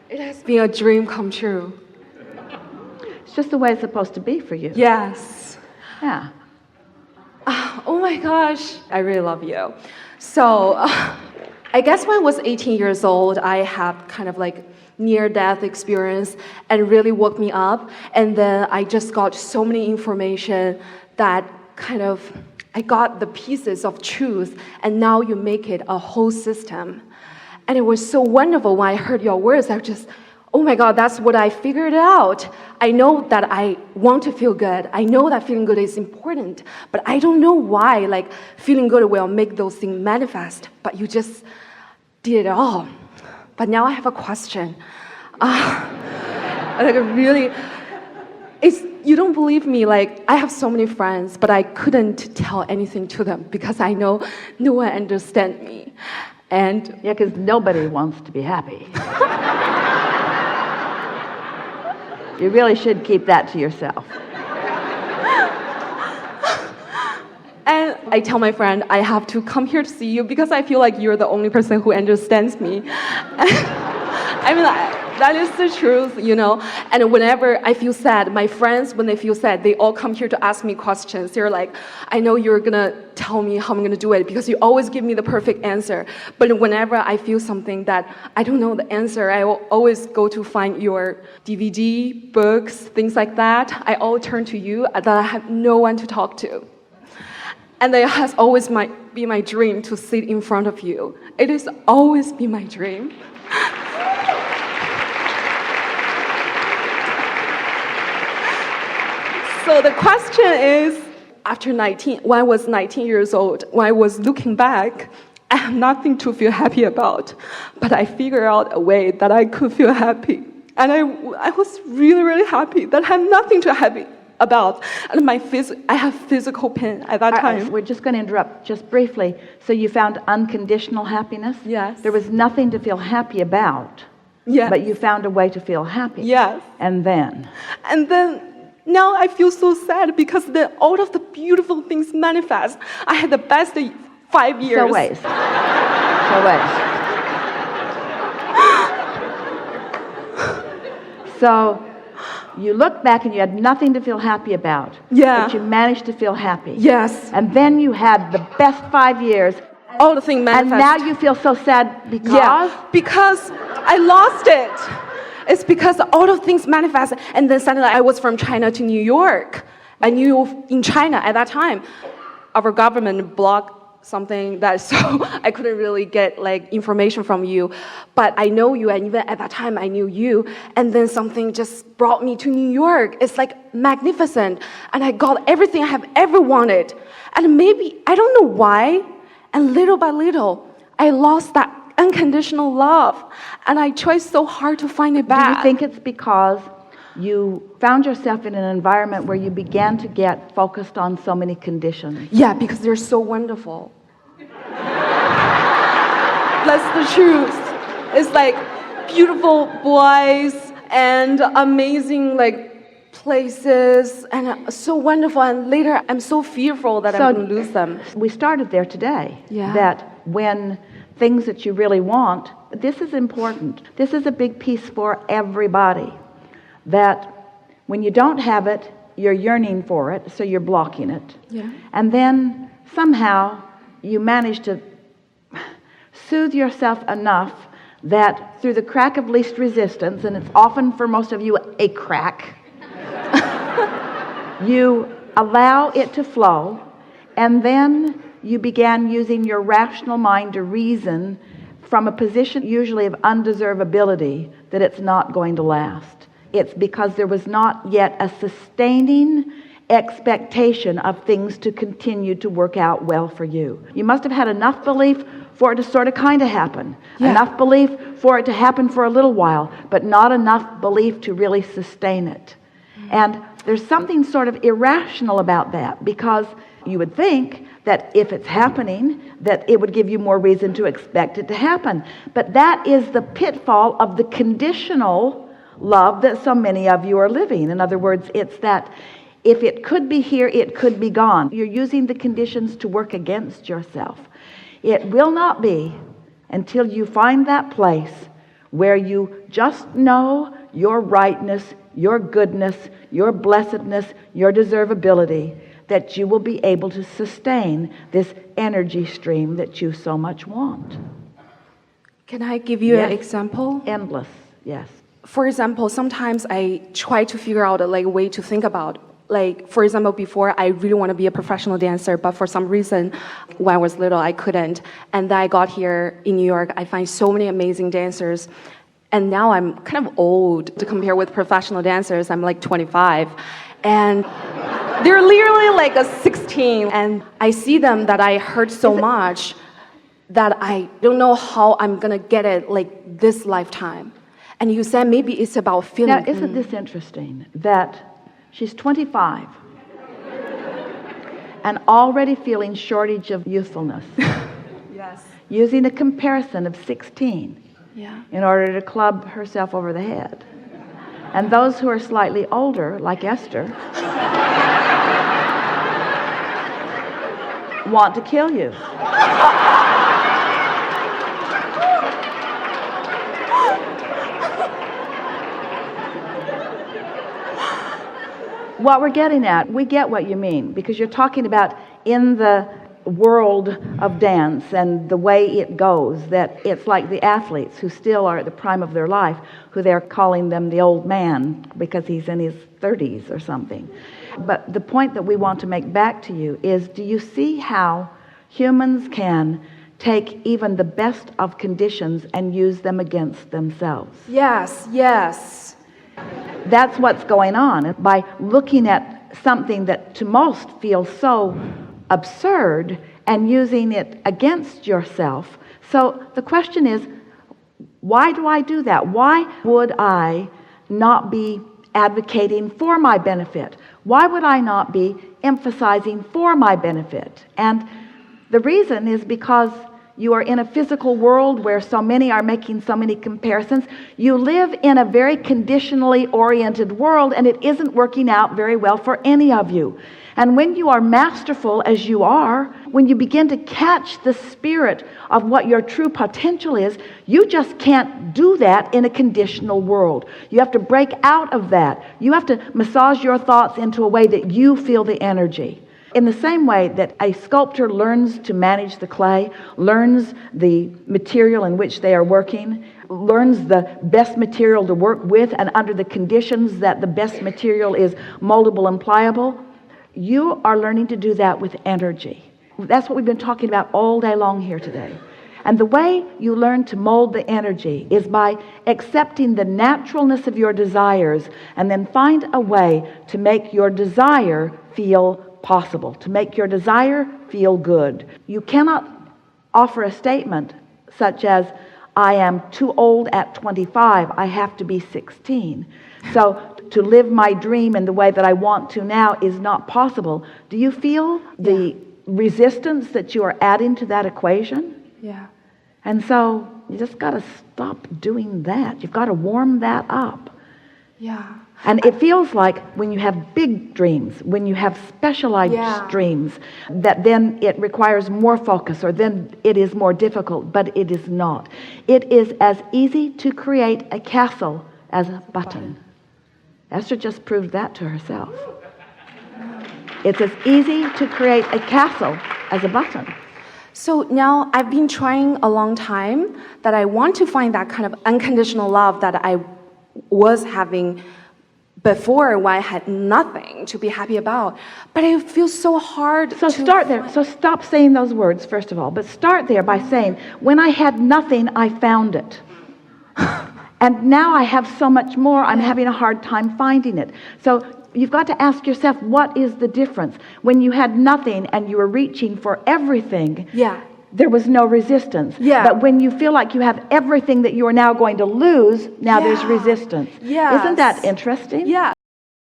It has been a dream come true. It's just the way it's supposed to be for you. Yes. Yeah. Oh my gosh, I really love you. So, I guess when I was 18 years old, I had kind of like near-death experience and really woke me up. And then I just got so many information that kind of, I got the pieces of truth, and now you make it a whole system. And it was so wonderful when I heard your words. I just, oh my God, that's what I figured out. I know that I want to feel good. I know that feeling good is important, but I don't know why, like, feeling good will make those things manifest, but you just did it all. But now I have a question. Like, really, you don't believe me, like, I have so many friends, but I couldn't tell anything to them because I know no one understands me. And yeah, because nobody wants to be happy. You really should keep that to yourself. And I tell my friend, I have to come here to see you because I feel like you're the only person who understands me. I mean, that is the truth, you know. And whenever I feel sad, my friends, when they feel sad, they all come here to ask me questions. They're like, I know you're gonna tell me how I'm gonna do it because you always give me the perfect answer. But whenever I feel something that I don't know the answer, I will always go to find your DVD, books, things like that. I all turn to you that I have no one to talk to. And it has always been my dream to sit in front of you. It has always been my dream. So the question is, when I was 19 years old, when I was looking back, I have nothing to feel happy about, but I figured out a way that I could feel happy. And I was really, really happy that I had nothing to happy about. And I have physical pain at that time. We're just going to interrupt just briefly. So you found unconditional happiness? Yes. There was nothing to feel happy about. Yes. But you found a way to feel happy. Yes. And then now I feel so sad because all of the beautiful things manifest. I had the best 5 years. So ways. So you look back and you had nothing to feel happy about. Yeah. But you managed to feel happy. Yes. And then you had the best 5 years. All the things manifest. And now you feel so sad because? Yeah, because I lost it. It's because all of things manifest, and then suddenly I was from China to New York. I knew in China at that time, our government blocked something that so I couldn't really get like information from you. But I know you, and even at that time I knew you. And then something just brought me to New York. It's like magnificent, and I got everything I have ever wanted. And maybe I don't know why, and little by little, I lost that unconditional love, and I tried so hard to find it back. Do you think it's because you found yourself in an environment where you began to get focused on so many conditions? Yeah, because they're so wonderful. That's the truth. It's like beautiful boys and amazing like places and so wonderful, and later I'm so fearful that I'm going to lose them. We started there today. Yeah. That when things that you really want, this is important. This is a big piece for everybody. That when you don't have it, you're yearning for it, so you're blocking it. Yeah. And then somehow you manage to soothe yourself enough that through the crack of least resistance, and it's often for most of you a crack, you allow it to flow, and then you began using your rational mind to reason from a position usually of undeservability that it's not going to last. It's because there was not yet a sustaining expectation of things to continue to work out well for you. You must have had enough belief for it to sort of kind of happen. Yeah. Enough belief for it to happen for a little while, but not enough belief to really sustain it. And there's something sort of irrational about that, because you would think that if it's happening, that it would give you more reason to expect it to happen. But that is the pitfall of the conditional love that so many of you are living. In other words, it's that if it could be here, it could be gone. You're using the conditions to work against yourself. It will not be until you find that place where you just know your rightness, your goodness, your blessedness, your deservability, that you will be able to sustain this energy stream that you so much want. Can I give you an Yes. example? Endless, yes. For example, sometimes I try to figure out a way to think about. Like, for example, before I really want to be a professional dancer, but for some reason, when I was little, I couldn't. And then I got here in New York, I find so many amazing dancers. And now I'm kind of old to compare with professional dancers. I'm like 25. And they're literally like a 16. And I see them that I hurt so much that I don't know how I'm going to get it like this lifetime. And you said maybe it's about feeling. Now, isn't this interesting that she's 25 and already feeling shortage of youthfulness, Yes. using a comparison of 16 Yeah. in order to club herself over the head. And those who are slightly older, like Esther, want to kill you. What we're getting at, we get what you mean, because you're talking about in the world of dance and the way it goes, that it's like the athletes who still are at the prime of their life, who they're calling them the old man because he's in his 30s or something. But the point that we want to make back to you is, do you see how humans can take even the best of conditions and use them against themselves? Yes, yes. That's what's going on. By looking at something that to most feels so absurd and using it against yourself. So the question is, why do I do that? Why would I not be advocating for my benefit? Why would I not be emphasizing for my benefit? And the reason is because you are in a physical world where so many are making so many comparisons. You live in a very conditionally oriented world, and it isn't working out very well for any of you. And when you are masterful as you are, when you begin to catch the spirit of what your true potential is, you just can't do that in a conditional world. You have to break out of that. You have to massage your thoughts into a way that you feel the energy. In the same way that a sculptor learns to manage the clay, learns the material in which they are working, learns the best material to work with, and under the conditions that the best material is moldable and pliable, you are learning to do that with energy. That's what we've been talking about all day long here today. And the way you learn to mold the energy is by accepting the naturalness of your desires and then find a way to make your desire feel possible, to make your desire feel good. You cannot offer a statement such as, I am too old at 25, I have to be 16. So to live my dream in the way that I want to now is not possible. Do you feel the resistance that you are adding to that equation? Yeah. And so you just got to stop doing that. You've got to warm that up. Yeah. And it feels like when you have big dreams, when you have specialized dreams, that then it requires more focus, or then it is more difficult, but it is not. It is as easy to create a castle as a button. Esther just proved that to herself. It's as easy to create a castle as a button. So now I've been trying a long time that I want to find that kind of unconditional love that I was having before, when I had nothing to be happy about. But it feels so hard. So start there. So stop saying those words, first of all. But start there by saying, when I had nothing, I found it. And now I have so much more, I'm having a hard time finding it. So you've got to ask yourself, what is the difference? When you had nothing and you were reaching for everything, there was no resistance. But when you feel like you have everything that you are now going to lose, now there's resistance. Isn't that interesting? Yeah.